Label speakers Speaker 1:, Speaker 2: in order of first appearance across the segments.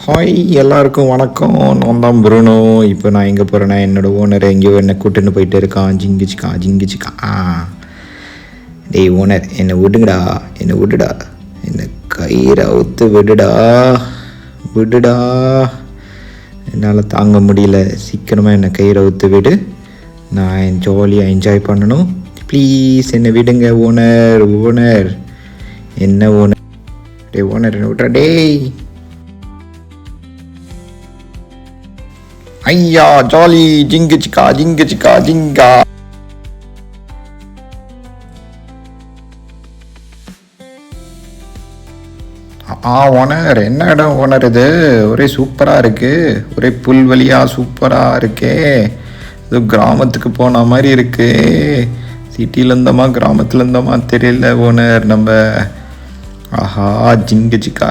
Speaker 1: Hi எல்லாருக்கும் வணக்கம். நான் தான் புருனோ. இப்போ நான் எங்கே போகிறேன்னா என்னோடய ஓனர் எங்கேயோ என்னை கூட்டுன்னு போயிட்டு இருக்கான். ஜிங்கிச்சிக்கா. டேய் ஓனர், என்னை விடுங்கடா, என்னை விடுடா, என்னை கயிறை அவுத்து விடுடா. என்னால் தாங்க முடியல. சீக்கிரமாக என்னை கயிறை அவுத்து விடு. நான் ஜாலியாக என்ஜாய் பண்ணணும். ப்ளீஸ் என்னை விடுங்க ஓனர். என்ன ஓனர்? டே ஓனர், என்னை விட்றா டேய். ஐயா ஜாலி ஜிங்கா. ஓனர், என்ன இடம் ஓனர் இது? ஒரே சூப்பராக இருக்குது. ஒரே புல்வெளியாக சூப்பராக இருக்கே. இது கிராமத்துக்கு போன மாதிரி இருக்கு. சிட்டியில் இருந்தோமா கிராமத்தில் இருந்தோமா தெரியல ஓனர். நம்ம ஆஹா ஜிங்கிச்சிக்கா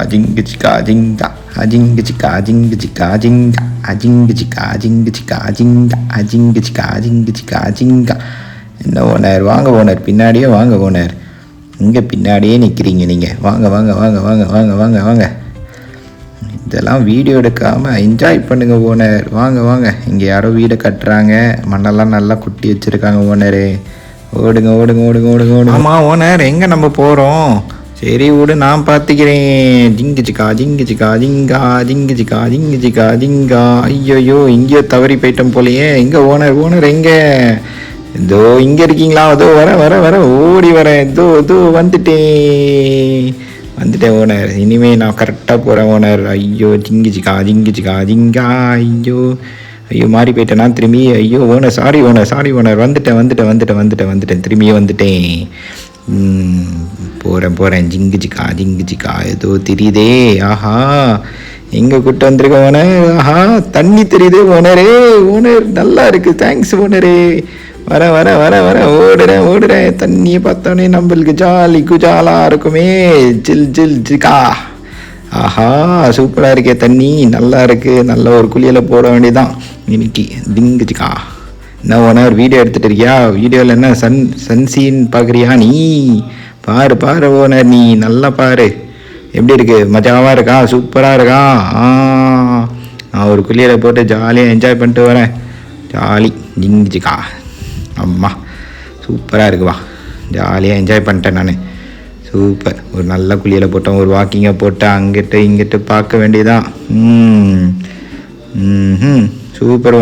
Speaker 1: என்ன ஓனர்? வாங்க ஓனர், பின்னாடியே வாங்க ஓனர். இங்கே பின்னாடியே நிற்கிறீங்க நீங்கள். வாங்க. இதெல்லாம் வீடியோ எடுக்காமல் என்ஜாய் பண்ணுங்க ஓனர். வாங்க. இங்கே யாரோ வீடை கட்டுறாங்க. மண்ணெல்லாம் நல்லா குட்டி வச்சுருக்காங்க ஓனரு. ஓடுங்க. ஆமாம் ஓனர், எங்கே நம்ம போகிறோம்? சரி விடு, நான் பார்த்துக்கிறேன். ஜிங்கிச்சிக்கா. ஐயோ இங்கேயோ தவறி போயிட்டோம் போலையே. எங்கே ஓனர் எங்கே? இதோ இங்கே இருக்கீங்களா? அதோ வர ஓடி வரேன். இதோ வந்துட்டேன் ஓனர். இனிமேல் நான் கரெக்டாக போகிறேன் ஓனர். ஐயோ ஜிங்கிச்சிக்கா. ஐயோ மாறி போயிட்டேனா திரும்பி? ஐயோ ஓனர், சாரி ஓனர். வந்துட்டேன். திரும்பியே வந்துட்டேன். போகிறேன். ஜிங்கிச்சிக்கா. ஏதோ தெரியுதே. ஆஹா, எங்கே கூட்டு வந்திருக்க ஓனர்? ஆஹா, தண்ணி தெரியுதே ஓனரே. ஓனர் நல்லா இருக்கு. தேங்க்ஸ் ஓனரே. வர ஓடுறேன். தண்ணியை பார்த்தோன்னே நம்மளுக்கு ஜாலி குஜாலாக இருக்குமே. ஜில்கா. ஆஹா, சூப்பராக இருக்கே தண்ணி. நல்லா இருக்குது. நல்ல ஒரு குளியலை போட வேண்டியதான் இன்னைக்கு. ஜிங்கிச்சிக்கா. என்ன ஓனர், வீடியோ எடுத்துகிட்டு இருக்கியா? வீடியோவில் என்ன சன் சீன் பார்க்குறியா நீ? பாரு ஓனர், நீ நல்லா பாரு. எப்படி இருக்கு? மஜாவாக இருக்கா? சூப்பராக இருக்கா? நான் ஒரு குளியலை போட்டு ஜாலியாக என்ஜாய் பண்ணிட்டு வரேன். ஜாலி ஜிங்கிச்சிக்கா. அம்மா சூப்பராக இருக்குவா. ஜாலியாக என்ஜாய் பண்ணிட்டேன் நான். சூப்பர். ஒரு நல்ல குளியலை போட்டேன். ஒரு வாக்கிங்கை போட்டு இங்கிட்டு பார்க்க வேண்டியதான். Super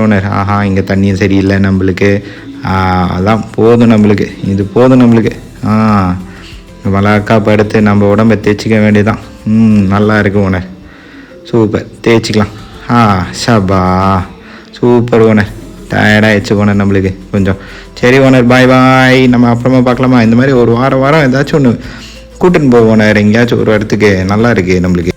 Speaker 1: owner. ஆஹா, இங்கே தண்ணியும் சரியில்லை நம்மளுக்கு. அதான் இது போதும் நம்மளுக்கு. மலாக்கா படுத்து நம்ம உடம்பை தேய்ச்சிக்க வேண்டியதான். நல்லா இருக்கு ஓனர். சூப்பர், தேய்ச்சிக்கலாம். ஷபா சூப்பர் ஓனர். டயர்டாகிடுச்சு ஓனர் நம்மளுக்கு கொஞ்சம். சரி ஓனர், பாய். நம்ம அப்புறமா பார்க்கலாமா? இந்த மாதிரி ஒரு வாரம் ஏதாச்சும் ஒன்று கூட்டின்னு போவோம் ஓனர். எங்கேயாச்சும் ஒரு இடத்துக்கு. நல்லா இருக்குது நம்மளுக்கு.